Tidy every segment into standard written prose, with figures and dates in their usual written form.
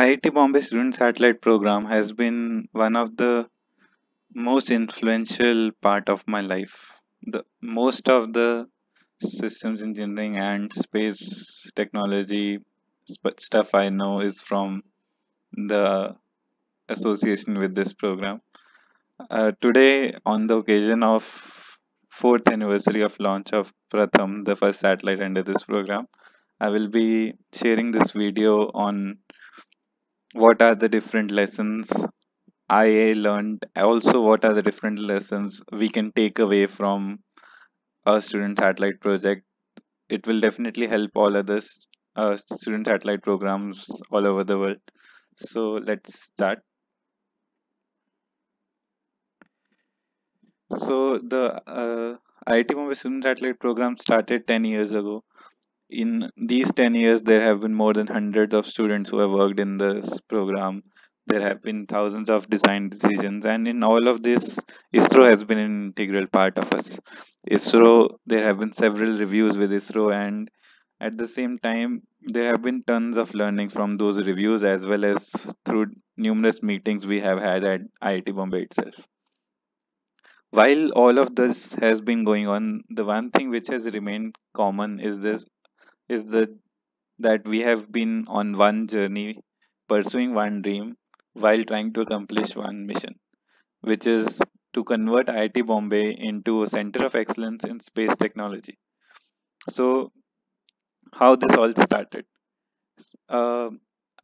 IIT Bombay Student Satellite Program has been one of the most influential part of my life. The most of the systems engineering and space technology stuff I know is from the association with this program. Today, on the occasion of fourth anniversary of launch of Pratham, the first satellite under this program, I will be sharing this video on what are the different lessons I learned. Also, what are the different lessons we can take away from a student satellite project? It will definitely help all others student satellite programs all over the world. So let's start. So the IIT Bombay student satellite program started 10 years ago. In these 10 years, there have been more than hundreds of students who have worked in this program. There have been thousands of design decisions, and in all of this, ISRO has been an integral part of us. ISRO, there have been several reviews with ISRO, and at the same time, there have been tons of learning from those reviews as well as through numerous meetings we have had at IIT Bombay itself. While all of this has been going on, the one thing which has remained common is the that we have been on one journey, pursuing one dream while trying to accomplish one mission, which is to convert IIT Bombay into a center of excellence in space technology. So, how this all started? Uh,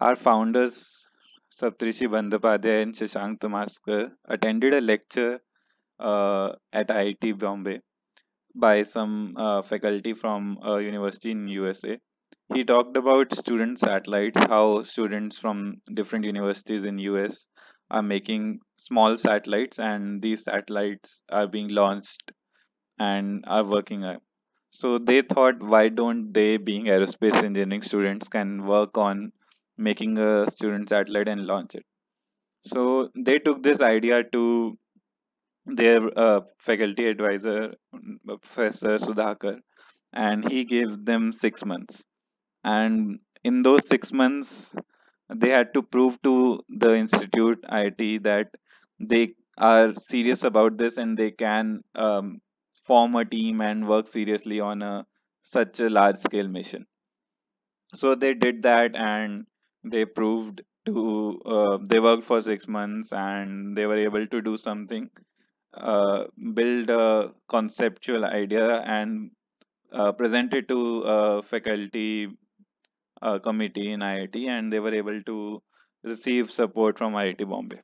our founders, Saptrishi Bandyopadhyay and Shashank Tamaskar, attended a lecture at IIT Bombay by some faculty from a university in USA. He talked about student satellites, how students from different universities in US are making small satellites, and these satellites are being launched and are working. So they thought, why don't they, being aerospace engineering students, can work on making a student satellite and launch it? So they took this idea to their faculty advisor, Professor Sudhakar, and he gave them 6 months. And in those 6 months, they had to prove to the institute IT that they are serious about this and they can form a team and work seriously on such a large scale mission. So they did that, and they proved to they worked for 6 months and they were able to do something, uh, build a conceptual idea and present it to faculty committee in IIT, and they were able to receive support from IIT Bombay.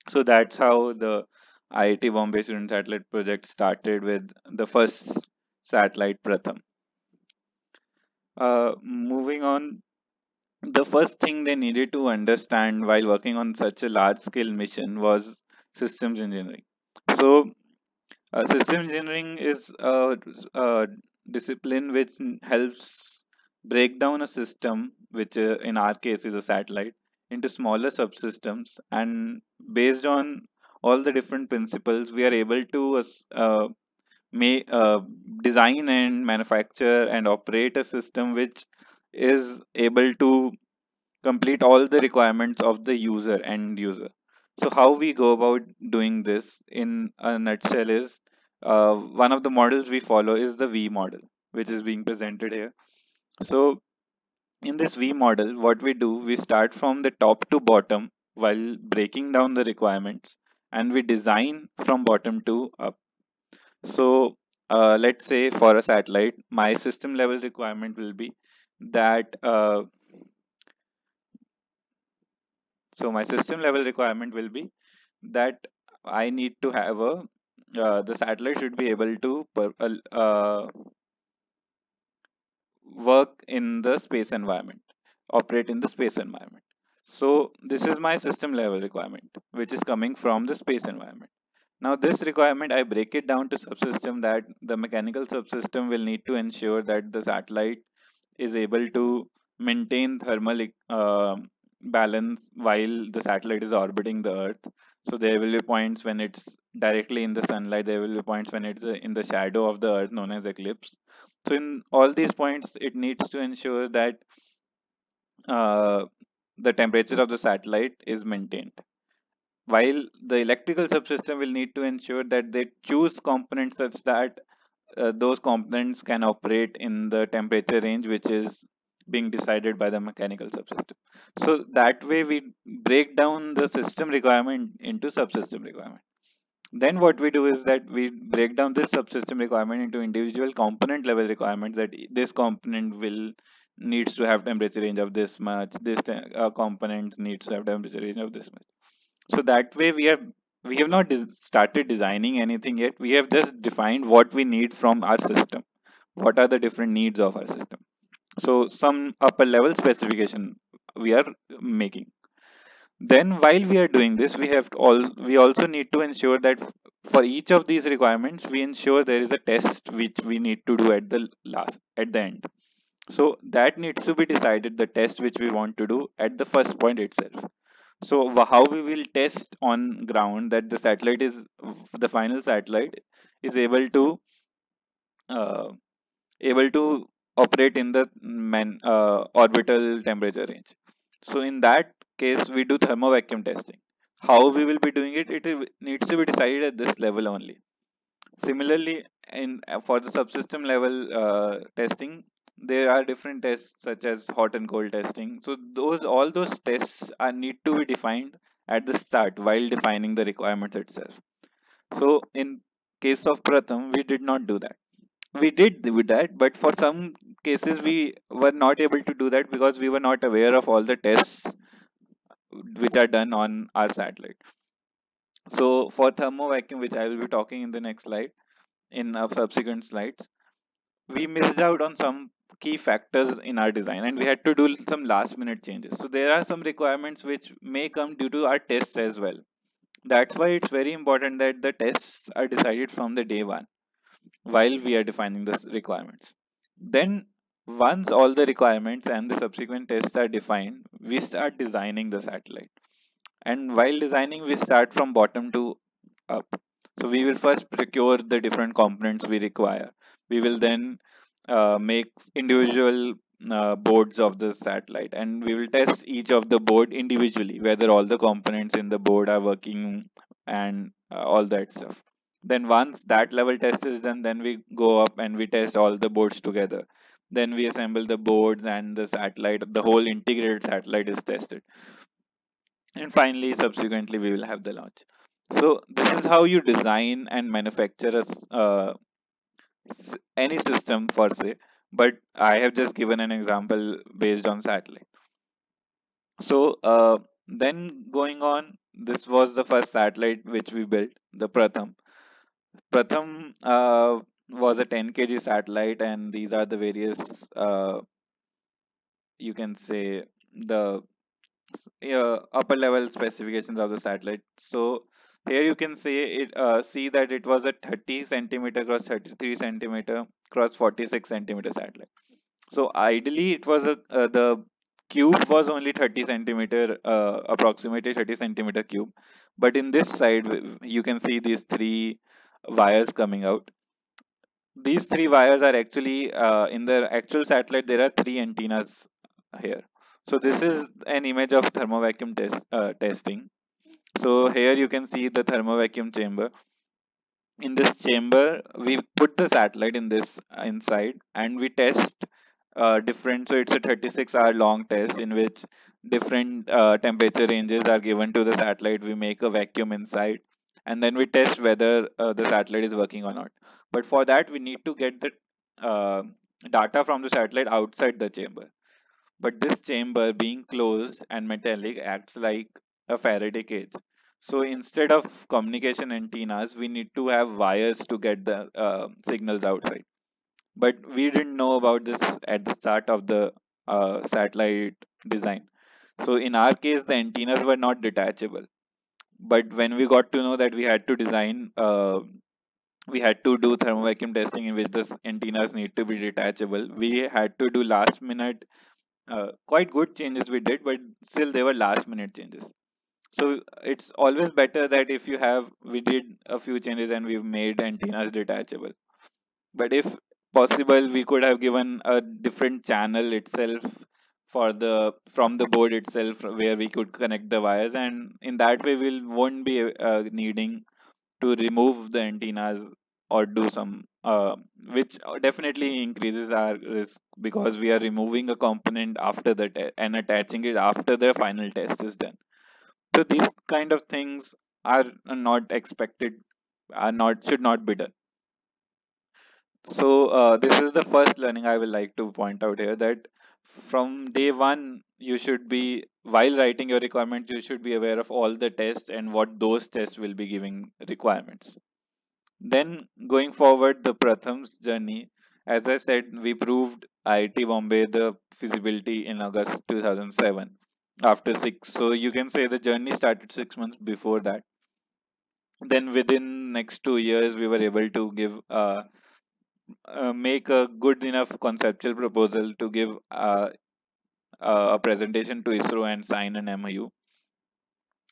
So that's how the IIT Bombay Student Satellite Project started with the first satellite Pratham. Moving on, the first thing they needed to understand while working on such a large scale mission was systems engineering. So, system engineering is a discipline which helps break down a system, which in our case is a satellite, into smaller subsystems. And based on all the different principles, we are able to may, design and manufacture and operate a system which is able to complete all the requirements of the end user. So how we go about doing this in a nutshell is, one of the models we follow is the V model, which is being presented here. So in this V model, what we do, we start from the top to bottom while breaking down the requirements, and we design from bottom to up. So let's say for a satellite, my system level requirement will be that my system level requirement will be that I need to have a the satellite should be able to work in the space environment, operate in the space environment. So this is my system level requirement, which is coming from the space environment. Now this requirement, I break it down to subsystem, that the mechanical subsystem will need to ensure that the satellite is able to maintain thermal balance while the satellite is orbiting the Earth. So there will be points when it's directly in the sunlight, there will be points when it's in the shadow of the Earth, known as eclipse. So in all these points, it needs to ensure that uh, the temperature of the satellite is maintained, while the electrical subsystem will need to ensure that they choose components such that those components can operate in the temperature range which is being decided by the mechanical subsystem. So that way we break down the system requirement into subsystem requirement. Then what we do is that we break down this subsystem requirement into individual component level requirements, that this component will needs to have temperature range of this much, this component needs to have temperature range of this much. So that way we have not started designing anything yet. We have just defined what we need from our system. What are the different needs of our system? So some upper level specification we are making. Then while we are doing this, we also need to ensure that for each of these requirements, we ensure there is a test which we need to do at the end. So that needs to be decided, the test which we want to do at the first point itself. So how we will test on ground that the final satellite is uh, able to operate in the orbital temperature range. So in that case, we do thermo-vacuum testing. How we will be doing it, needs to be decided at this level only. Similarly, in for the subsystem level testing, there are different tests such as hot and cold testing. So all those tests are need to be defined at the start while defining the requirements itself. So in case of Pratham, we did not do that. We did do that, but for some cases we were not able to do that because we were not aware of all the tests which are done on our satellite. So for thermo vacuum, which I will be talking in the next slide, in subsequent slides, we missed out on some key factors in our design and we had to do some last minute changes. So there are some requirements which may come due to our tests as well. That's why it's very important that the tests are decided from the day one while we are defining the requirements. Then once all the requirements and the subsequent tests are defined, we start designing the satellite. And while designing, we start from bottom to up. So we will first procure the different components we require. We will then make individual boards of the satellite, and we will test each of the board individually, whether all the components in the board are working and all that stuff. Then once that level test is done, then we go up and we test all the boards together. Then we assemble the boards and the satellite, the whole integrated satellite is tested. And finally, subsequently, we will have the launch. So this is how you design and manufacture any system per se, but I have just given an example based on satellite. So then going on, this was the first satellite which we built, the Pratham. Pratham was a 10 kg satellite, and these are the various, you can say, the upper level specifications of the satellite. So here you can see that it was a 30 centimeter cross 33 centimeter cross 46 centimeter satellite. So ideally it was the cube was only 30 centimeter, approximately 30 centimeter cube, but in this side you can see these three wires coming out. These three wires are actually in the actual satellite. There are three antennas here. So this is an image of thermovacuum testing. So here you can see the thermovacuum chamber. In this chamber, we put the satellite in this inside, and we test different. So it's a 36-hour long test in which different temperature ranges are given to the satellite. We make a vacuum inside, and then we test whether the satellite is working or not. But for that, we need to get the uh, data from the satellite outside the chamber. But this chamber, being closed and metallic, acts like a Faraday cage. So instead of communication antennas, we need to have wires to get the signals outside. But we didn't know about this at the start of the satellite design. So in our case, the antennas were not detachable. But when we got to know that we had to do thermovacuum testing in which the antennas need to be detachable, we had to do last minute quite good changes we did, but still they were last minute changes. So it's always better that if we did a few changes and we've made antennas detachable. But if possible, we could have given a different channel itself for the from the board itself where we could connect the wires, and in that way we won't be needing to remove the antennas or do some which definitely increases our risk because we are removing a component after the test and attaching it after the final test is done. So these kind of things are not expected, are not should not be done. So this is the first learning I will like to point out here, that from day one you should be, while writing your requirements, you should be aware of all the tests and what those tests will be giving requirements. Then going forward, the Pratham's journey, as I said, we proved IIT Bombay the feasibility in August 2007 after six. So you can say the journey started 6 months before that. Then within next 2 years, we were able to make a good enough conceptual proposal to give a presentation to ISRO and sign an MOU.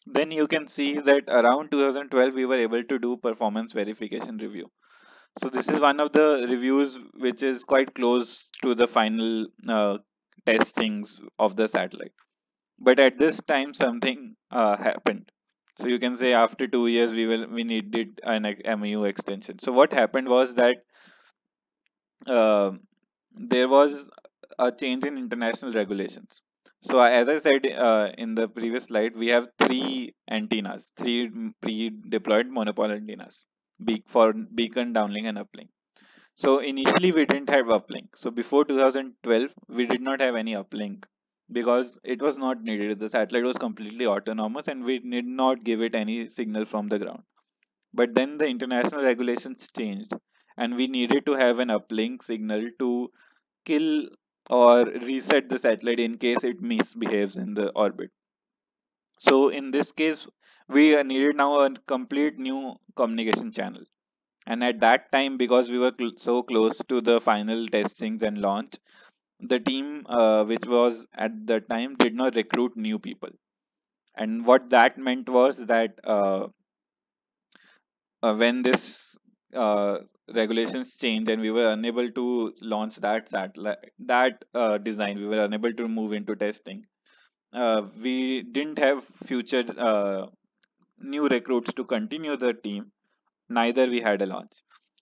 Then you can see that around 2012 we were able to do performance verification review. So this is one of the reviews which is quite close to the final testings of the satellite. But at this time something happened. So you can say after 2 years we needed an MOU extension. So what happened was that uh, there was a change in international regulations. So as I said in the previous slide, we have three antennas, three pre-deployed monopole antennas, for beacon, downlink, and uplink. So initially we didn't have uplink. So before 2012, we did not have any uplink because it was not needed. The satellite was completely autonomous and we did not give it any signal from the ground. But then the international regulations changed and we needed to have an uplink signal to kill or reset the satellite in case it misbehaves in the orbit. So in this case, we needed now a complete new communication channel. And at that time, because we were so close to the final testings and launch, the team which was at the time did not recruit new people. And what that meant was that when this uh, regulations changed and we were unable to launch that satellite, that design, we were unable to move into testing. We didn't have future new recruits to continue the team, neither we had a launch.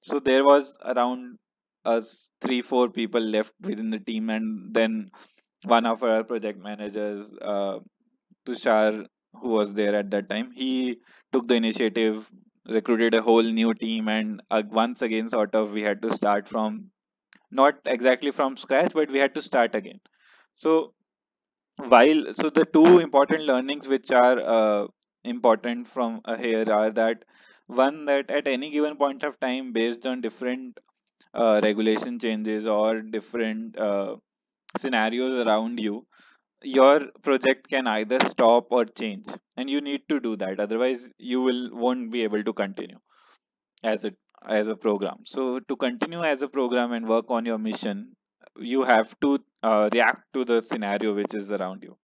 So there was around us 3-4 people left within the team, and then one of our project managers, Tushar, who was there at that time, he took the initiative, recruited a whole new team, and once again, sort of, we had to start from, not exactly from scratch, but we had to start again. So the two important learnings which are important from here are that, one, that at any given point of time, based on different regulation changes or different scenarios around you, your project can either stop or change, and you need to do that, otherwise you will won't be able to continue as a program. So to continue as a program and work on your mission, you have to react to the scenario which is around you,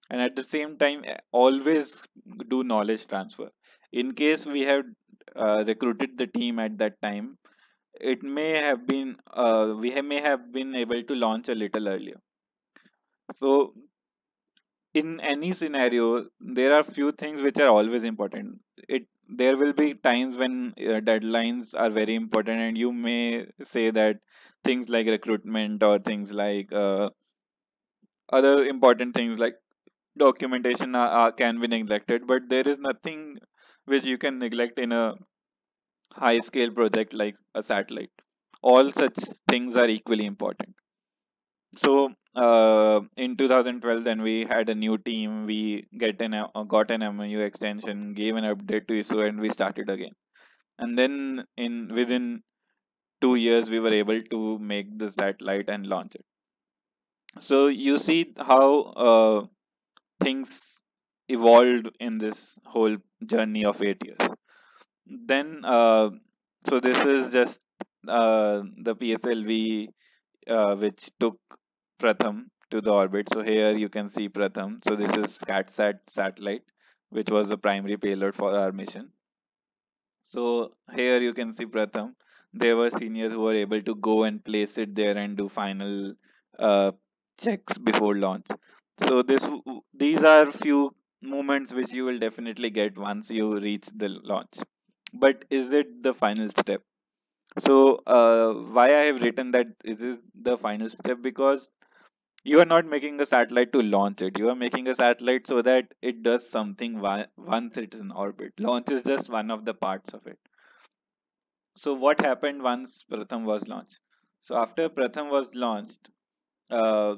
and at the same time always do knowledge transfer. In case we have recruited the team at that time, it may have been may have been able to launch a little earlier. So in any scenario, there are few things which are always important. It There will be times when deadlines are very important, and you may say that things like recruitment or things like other important things like documentation can be neglected, but there is nothing which you can neglect in a high scale project like a satellite. All such things are equally important. So in 2012, then we had a new team. We got an MOU extension, gave an update to ISRO, and we started again. And then in within 2 years, we were able to make the satellite and launch it. So you see how things evolved in this whole journey of 8 years. Then so this is just the PSLV which took Pratham to the orbit. So here you can see Pratham. So this is SCATSAT satellite, which was the primary payload for our mission. So here you can see Pratham. There were seniors who were able to go and place it there and do final uh, checks before launch. So these are few moments which you will definitely get once you reach the launch. But is it the final step? So why I have written that is this the final step? Because you are not making a satellite to launch it. You are making a satellite so that it does something once it's in orbit. Launch is just one of the parts of it. So what happened once Pratham was launched? So after Pratham was launched, uh,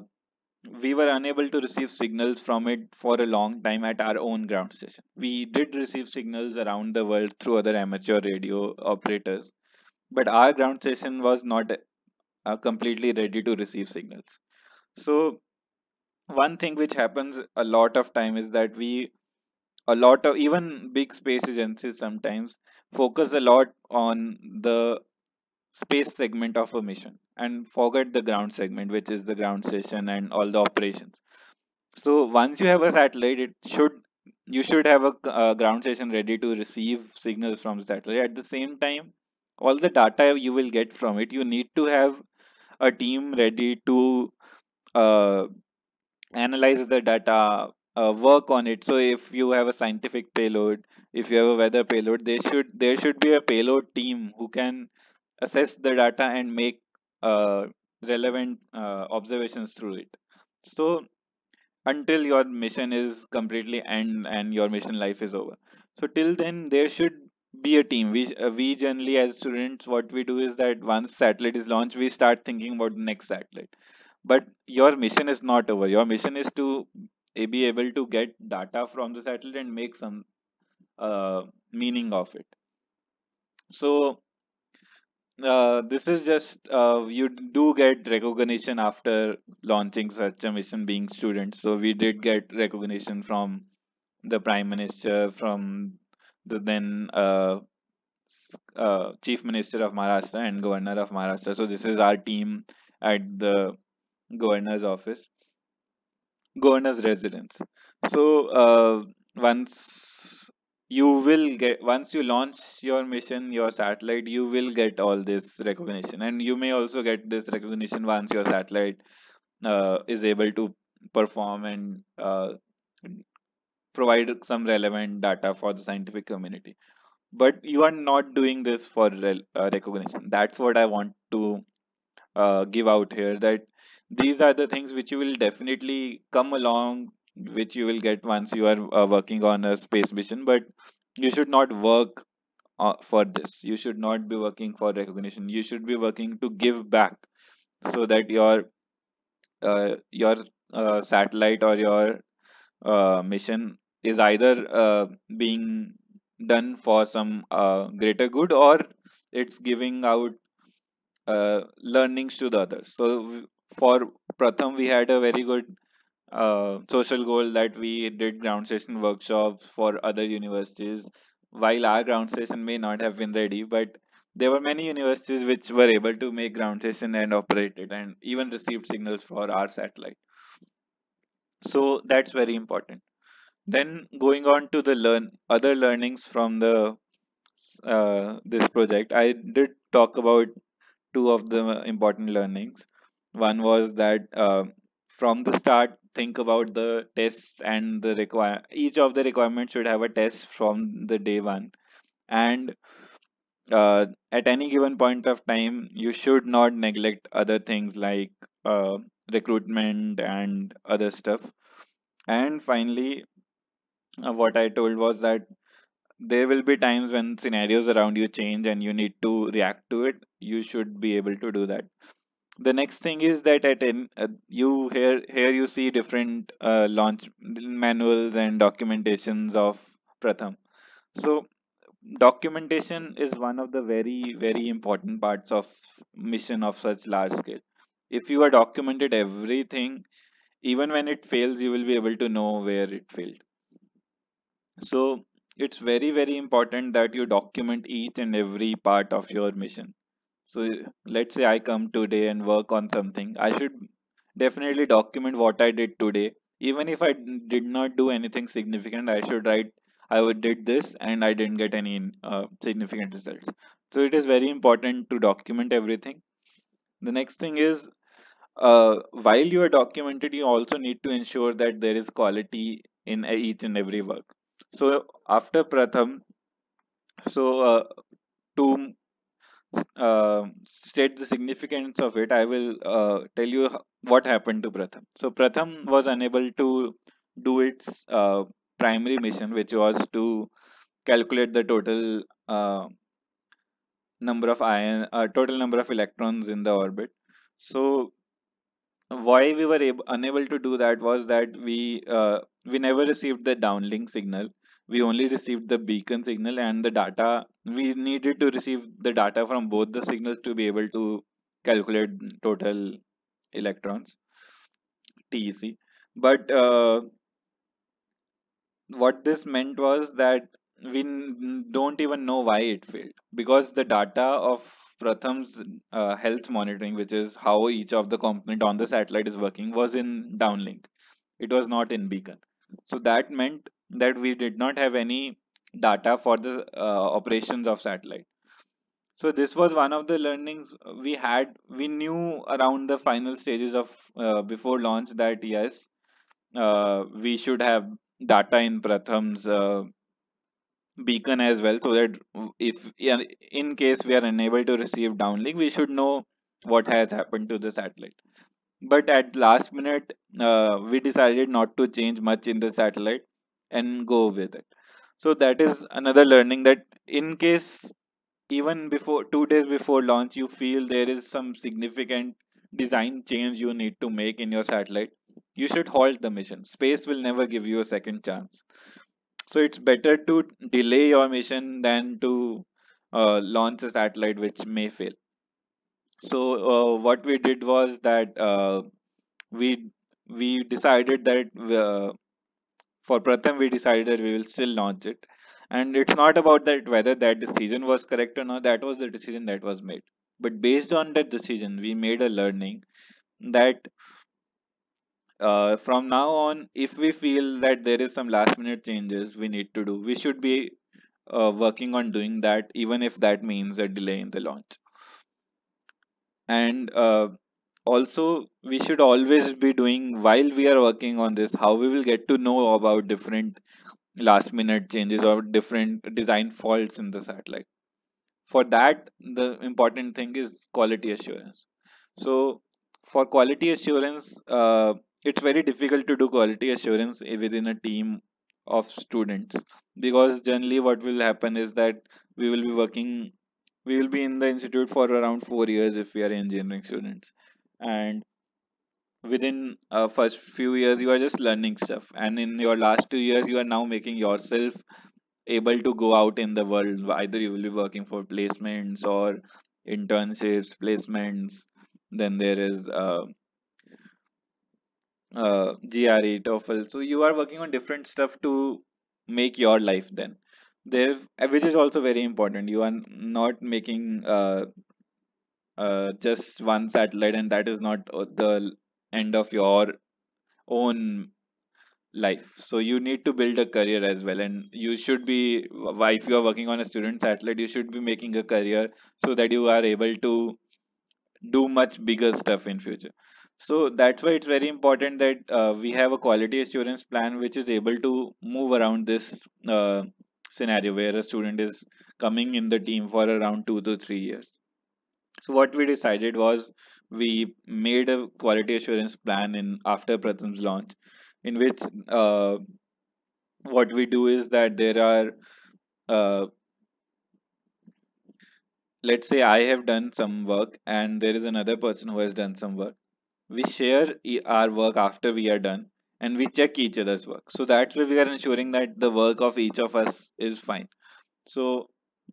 we were unable to receive signals from it for a long time at our own ground station. We did receive signals around the world through other amateur radio operators, but our ground station was not completely ready to receive signals. So one thing which happens a lot of time is that a lot of even big space agencies sometimes focus a lot on the space segment of a mission and forget the ground segment, which is the ground station and all the operations. So once you have a satellite, it should you should have a ground station ready to receive signals from the satellite. At the same time, all the data you will get from it, you need to have a team ready to uh, analyze the data, work on it. So if you have a scientific payload, if you have a weather payload, there should be a payload team who can assess the data and make uh, relevant observations through it. So until your mission is completely end and your mission life is over. So till then there should be a team. We generally as students what we do is that once satellite is launched we start thinking about the next satellite. But your mission is not over. Your mission is to be able to get data from the satellite and make some meaning of it. So this is just you do get recognition after launching such a mission being students. So we did get recognition from the prime minister, from the then chief minister of Maharashtra and governor of Maharashtra. So this is our team at the governor's office, governor's residence. So once you launch your mission, your satellite, you will get all this recognition, and you may also get this recognition once your satellite is able to perform and provide some relevant data for the scientific community. But you are not doing this for recognition. That's what I want to give out here, that these are the things which you will definitely come along, which you will get once you are working on a space mission. But you should not work for this. You should not be working for recognition. You should be working to give back, so that your satellite or your mission is either being done for some greater good, or it's giving out learnings to the others. So for Pratham, we had a very good social goal that we did ground station workshops for other universities. While our ground station may not have been ready, but there were many universities which were able to make ground station and operate it, and even received signals for our satellite. So that's very important. Then going on to the other learnings from the this project, I did talk about two of the important learnings. One was that from the start, think about the tests and the require. Each of the requirements should have a test from the day one, and at any given point of time, you should not neglect other things like uh, recruitment and other stuff. And finally, what I told was that there will be times when scenarios around you change and you need to react to it. You should be able to do that. The next thing is that you here you see different launch manuals and documentations of Pratham. So documentation is one of the very important parts of mission of such large scale. If you are documented everything, even when it fails, you will be able to know where it failed. So it's very important that you document each and every part of your mission. So let's say I come today and work on something. I should definitely document what I did today. Even if I did not do anything significant, I should write I did this and I didn't get any significant results. So it is very important to document everything. The next thing is while you are documented, you also need to ensure that there is quality in each and every work. So after Pratham, so to state the significance of it, I will tell you what happened to Pratham. So Pratham was unable to do its primary mission, which was to calculate the total number of electrons in the orbit. So why we were unable to do that was that we never received the downlink signal. We only received the beacon signal, and the data, we needed to receive the data from both the signals to be able to calculate total electrons, TEC. But what this meant was that don't even know why it failed, because the data of Pratham's health monitoring, which is how each of the component on the satellite is working, was in downlink. It was not in beacon. So that meant that we did not have any data for the operations of satellite. So this was one of the learnings we had. We knew around the final stages of before launch that yes, we should have data in Pratham's beacon as well, so that if, yeah, in case we are unable to receive downlink, we should know what has happened to the satellite. But at last minute, we decided not to change much in the satellite and go with it. So that is another learning, that in case even before 2 days before launch you feel there is some significant design change you need to make in your satellite, you should halt the mission. Space will never give you a second chance. So it's better to delay your mission than to launch a satellite which may fail. So what we did was that we we decided that for Pratham we decided that we will still launch it, and it's not about that whether that decision was correct or not. That was the decision that was made. But based on that decision, we made a learning that from now on, if we feel that there is some last minute changes we need to do, we should be working on doing that, even if that means a delay in the launch. And also, we should always be doing, while we are working on this, how we will get to know about different last minute changes or different design faults in the satellite. For that, the important thing is quality assurance. So for quality assurance, it's very difficult to do quality assurance within a team of students, because generally what will happen is that we will be working we will be in the institute for around 4 years if we are engineering students, and within first few years you are just learning stuff, and in your last 2 years you are now making yourself able to go out in the world. Either you will be working for placements or internships, placements. Then there is GRE, TOEFL. So you are working on different stuff to make your life then. There, which is also very important. You are not making just one satellite, and that is not the end of your own life. So you need to build a career as well, and you should be, if you are working on a student satellite, you should be making a career so that you are able to do much bigger stuff in future. So that's why it's very important that we have a quality assurance plan which is able to move around this scenario where a student is coming in the team for around 2 to 3 years. So what we decided was, we made a quality assurance plan in after Pratham's launch, in which what we do is that there are, uh, let's say I have done some work and there is another person who has done some work. We share our work after we are done, and we check each other's work. So that's why we are ensuring that the work of each of us is fine. So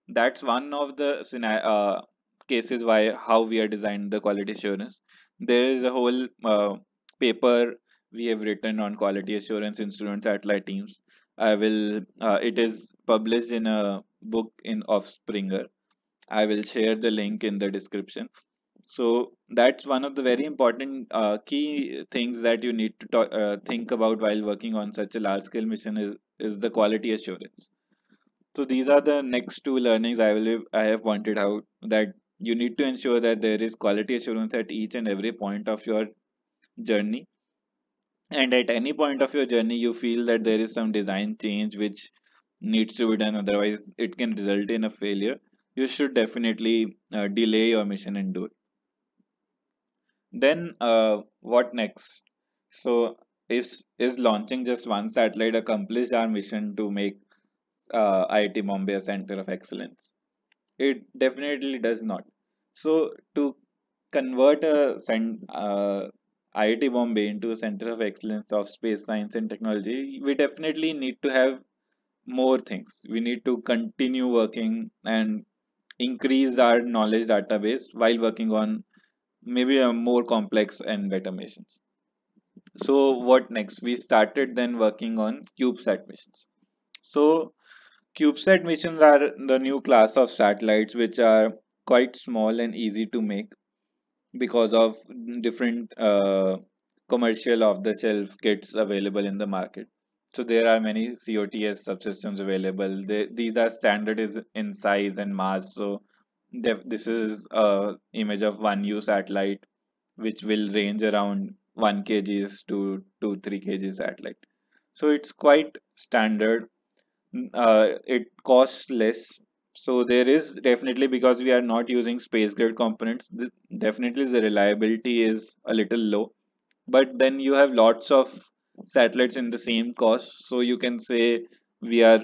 that's one of the cases why how we are designed the quality assurance. There is a whole paper we have written on quality assurance in student satellite teams. I will. It is published in a book in of Springer. I will share the link in the description. So that's one of the very important key things that you need to think about while working on such a large scale mission is the quality assurance. So these are the next two learnings I have pointed out, that You need to ensure that there is quality assurance at each and every point of your journey. And at any point of your journey, you feel that there is some design change which needs to be done, otherwise, it can result in a failure. You should definitely delay your mission and do it. Then, what next? So, is launching just one satellite accomplished our mission to make IIT Bombay a center of excellence? It definitely does not. So, to convert IIT Bombay into a center of excellence of space science and technology, we definitely need to have more things. We need to continue working and increase our knowledge database while working on maybe a more complex and better missions. So what next? We started then working on CubeSat missions. So CubeSat missions are the new class of satellites which are quite small and easy to make because of different commercial off the shelf kits available in the market. So there are many COTS subsystems available. These are standard is in size and mass. So this is a image of one U satellite which will range around 1 kgs to 2 3 kg satellite. So it's quite standard. It costs less. So there is definitely, because we are not using space grade components, definitely the reliability is a little low. But then you have lots of satellites in the same cost, so you can say we are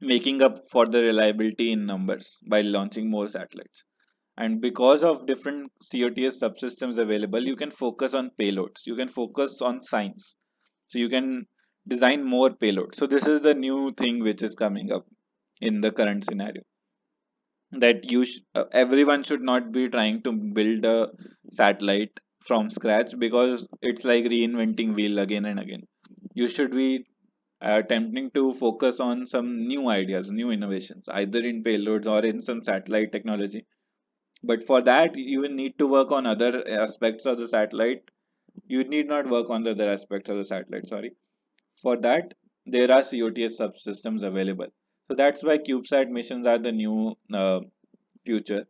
making up for the reliability in numbers by launching more satellites. And because of different COTS subsystems available, you can focus on payloads, you can focus on science, so you can design more payloads. So this is the new thing which is coming up in the current scenario, that everyone should not be trying to build a satellite from scratch, because it's like reinventing wheel again and again. You should be attempting to focus on some new ideas, new innovations, either in payloads or in some satellite technology. But for that, you will need to work on other aspects of the satellite. You need not work on the other aspects of the satellite, sorry. For that, there are COTS subsystems available. So that's why CubeSat missions are the new future.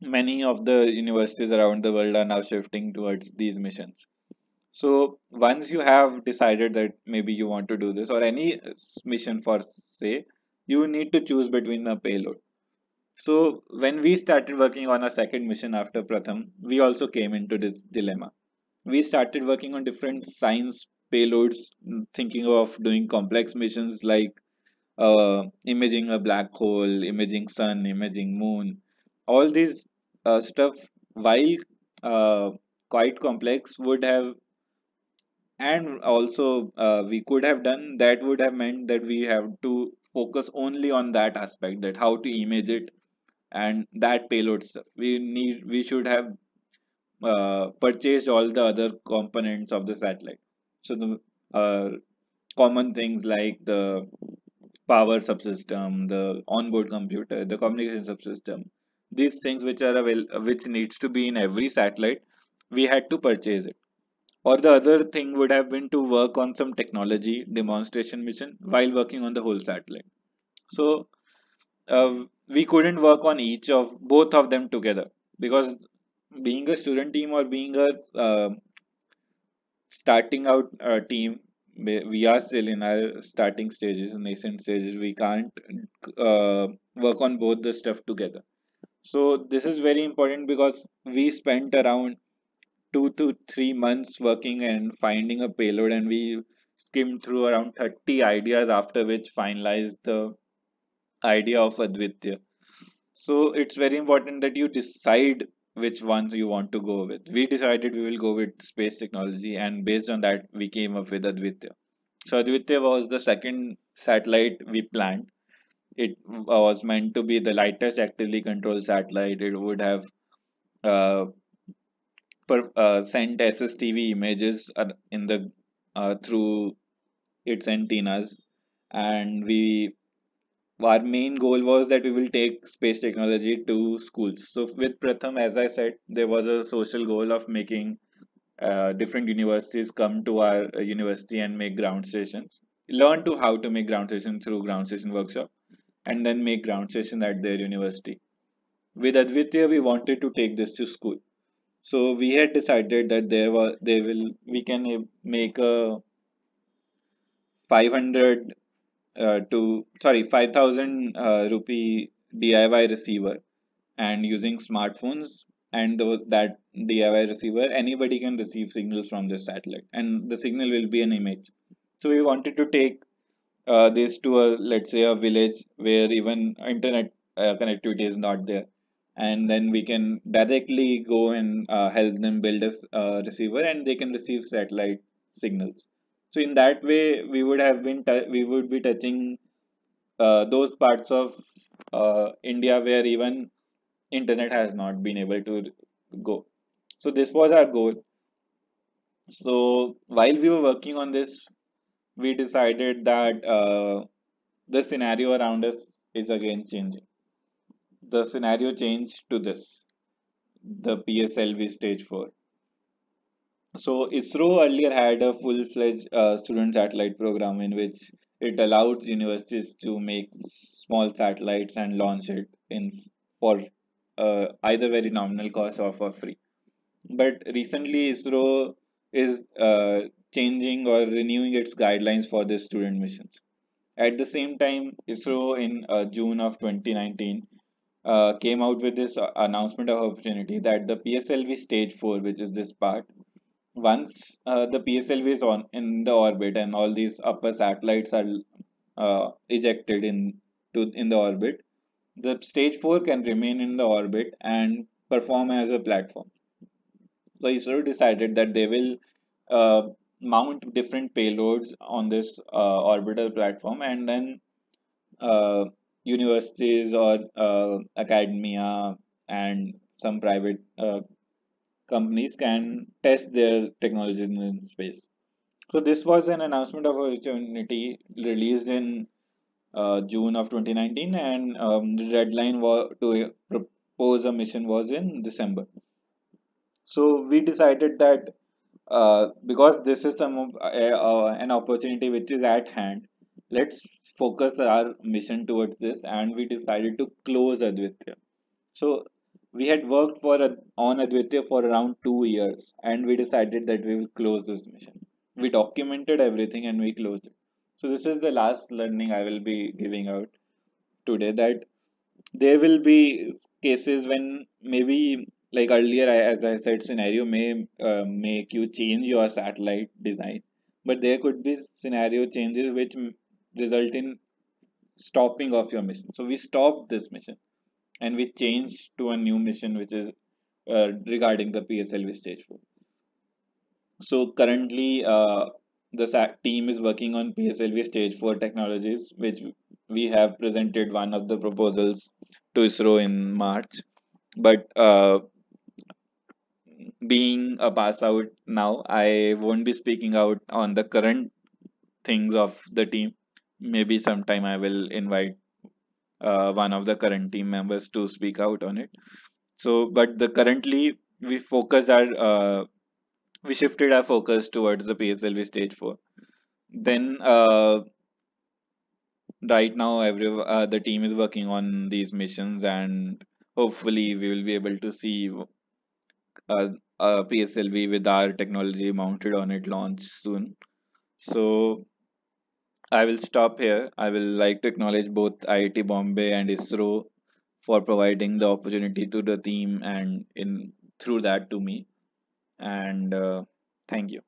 Many of the universities around the world are now shifting towards these missions. So once you have decided that maybe you want to do this, or any mission for say, you need to choose between a payload. So when we started working on our second mission after Pratham, we also came into this dilemma. We started working on different science payloads, thinking of doing complex missions like imaging a black hole, imaging sun, imaging moon. All these stuff, while uh, quite complex, would have, and also we could have done, that would have meant that we have to focus only on that aspect, that how to image it and that payload stuff. We should have purchased all the other components of the satellite. So the uh, common things like the power subsystem, the onboard computer, the communication subsystem, these things which are which needs to be in every satellite, we had to purchase it. Or the other thing would have been to work on some technology demonstration mission while working on the whole satellite. So we couldn't work on each of both of them together, because being a student team or being a starting out team, we are still in our starting stages, nascent stages. We can't work on both the stuff together. So this is very important, because we spent around 2 to 3 months working and finding a payload, and we skimmed through around 30 ideas, after which finalized the idea of Advitya. So it's very important that you decide which ones you want to go with. We decided we will go with space technology, and based on that, we came up with Advitya. So Advitya was the second satellite we planned. It was meant to be the lightest actively controlled satellite. It would have uh, sent SSTV images in the through its antennas, and we our main goal was that we will take space technology to schools. So with Pratham, as I said, there was a social goal of making different universities come to our university and make ground stations, learn to how to make ground stations through ground station workshop, and then make ground station at their university. with Advitya, we wanted to take this to school. So we had decided that there will we can make a 500 to sorry 5,000 rupee DIY receiver, and using smartphones and that DIY receiver, anybody can receive signals from this satellite, and the signal will be an image. So we wanted to take this to a, let's say, a village where even internet connectivity is not there, and then we can directly go and help them build a receiver, and they can receive satellite signals. So in that way we would have we would be touching those parts of India where even internet has not been able to go. So this was our goal. So while we were working on this, we decided that the scenario around us is again changing. The scenario changed to this, the PSLV stage 4. So ISRO earlier had a full-fledged student satellite program in which it allowed universities to make small satellites and launch it in for either very nominal cost or for free. But recently ISRO is changing or renewing its guidelines for the student missions. At the same time, ISRO in June of 2019 came out with this announcement of opportunity that the PSLV stage 4, which is this part, once the PSLV is on in the orbit and all these upper satellites are ejected in the orbit, the stage 4 can remain in the orbit and perform as a platform. So ISRO decided that they will mount different payloads on this orbital platform, and then uh, universities or academia and some private companies can test their technology in space. So this was an announcement of opportunity released in June of 2019, and the deadline was to propose a mission was in December. So we decided that because this is an opportunity which is at hand, let's focus our mission towards this, and we decided to close Advitya. So we had worked on Advitya for around 2 years, and we decided that we will close this mission. We documented everything and we closed it. So this is the last learning I will be giving out today, that there will be cases when maybe, like earlier as I said, scenario may make you change your satellite design, but there could be scenario changes which result in stopping of your mission. So we stopped this mission and we changed to a new mission which is regarding the PSLV stage 4. So currently, the team is working on PSLV stage 4 technologies, which we have presented one of the proposals to ISRO in March. But being a pass out now, I won't be speaking out on the current things of the team. Maybe sometime I will invite one of the current team members to speak out on it. So, but the currently we shifted our focus towards the PSLV stage 4. Then right now the team is working on these missions, and hopefully we will be able to see PSLV with our technology mounted on it launch soon. So I will stop here. I will like to acknowledge both IIT Bombay and ISRO for providing the opportunity to the team and in through that to me. And thank you.